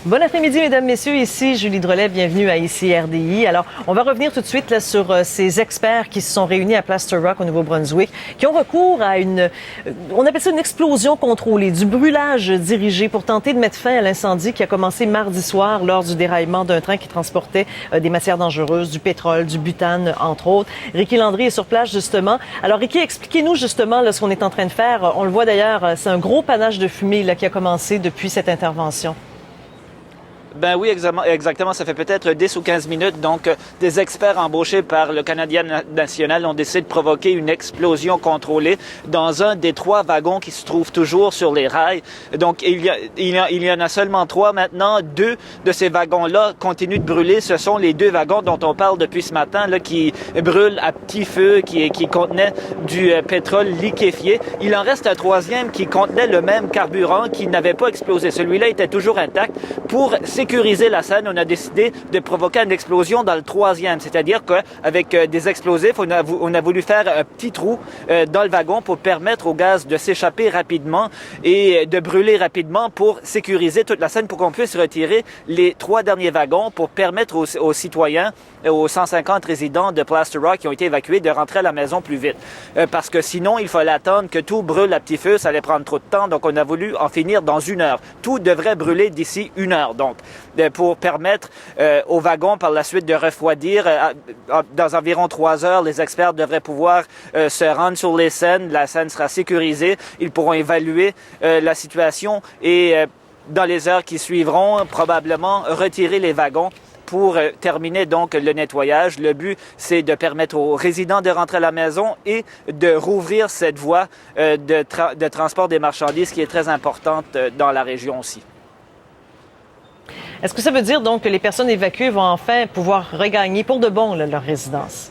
Bon après-midi, mesdames, messieurs. Ici Julie Drolet. Bienvenue à Ici RDI. Alors, on va revenir tout de suite là, sur ces experts qui se sont réunis à Plaster Rock au Nouveau-Brunswick, qui ont recours à on appelle ça une explosion contrôlée, du brûlage dirigé pour tenter de mettre fin à l'incendie qui a commencé mardi soir lors du déraillement d'un train qui transportait des matières dangereuses, du pétrole, du butane, entre autres. Ricky Landry est sur place, justement. Alors, Ricky, expliquez-nous justement là, ce qu'on est en train de faire. On le voit d'ailleurs, c'est un gros panache de fumée là, qui a commencé depuis cette intervention. Ben oui, exactement. Ça fait peut-être 10 ou 15 minutes. Donc, des experts embauchés par le Canadien national ont décidé de provoquer une explosion contrôlée dans un des 3 wagons qui se trouvent toujours sur les rails. Donc, il y en a seulement 3 maintenant. 2 de ces wagons-là continuent de brûler. Ce sont les 2 wagons dont on parle depuis ce matin, là, qui brûlent à petit feu, qui contenaient du pétrole liquéfié. Il en reste un 3e qui contenait le même carburant qui n'avait pas explosé. Celui-là était toujours intact. Pour sécuriser la scène, on a décidé de provoquer une explosion dans le 3e. C'est-à-dire qu'avec des explosifs, on a voulu faire un petit trou dans le wagon pour permettre au gaz de s'échapper rapidement et de brûler rapidement pour sécuriser toute la scène, pour qu'on puisse retirer les 3 derniers wagons pour permettre aux citoyens, aux 150 résidents de Plaster Rock qui ont été évacués, de rentrer à la maison plus vite. Parce que sinon, il fallait attendre que tout brûle à petit feu. Ça allait prendre trop de temps. Donc, on a voulu en finir dans 1 heure. Tout devrait brûler d'ici 1 heure. Donc, pour permettre aux wagons par la suite de refroidir. Dans environ 3 heures, les experts devraient pouvoir se rendre sur les scènes. La scène sera sécurisée. Ils pourront évaluer la situation et dans les heures qui suivront, probablement retirer les wagons pour terminer donc le nettoyage. Le but, c'est de permettre aux résidents de rentrer à la maison et de rouvrir cette voie de transport des marchandises qui est très importante dans la région aussi. Est-ce que ça veut dire donc que les personnes évacuées vont enfin pouvoir regagner pour de bon là, leur résidence?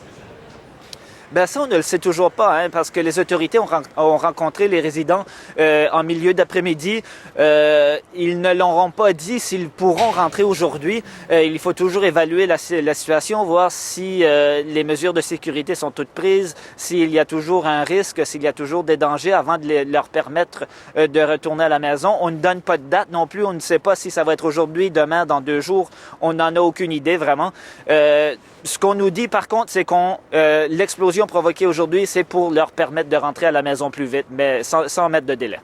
Ben ça, on ne le sait toujours pas, hein, parce que les autorités ont rencontré les résidents en milieu d'après-midi. Ils ne l'auront pas dit s'ils pourront rentrer aujourd'hui. Il faut toujours évaluer la situation, voir si les mesures de sécurité sont toutes prises, s'il y a toujours un risque, s'il y a toujours des dangers avant de leur permettre de retourner à la maison. On ne donne pas de date non plus. On ne sait pas si ça va être aujourd'hui, demain, dans 2 jours. On n'en a aucune idée, vraiment. Ce qu'on nous dit, par contre, c'est l'explosion provoquée aujourd'hui, c'est pour leur permettre de rentrer à la maison plus vite, mais sans mettre de délai.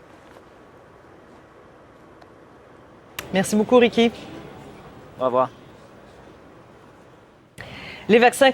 Merci beaucoup, Ricky. Au revoir. Les vaccins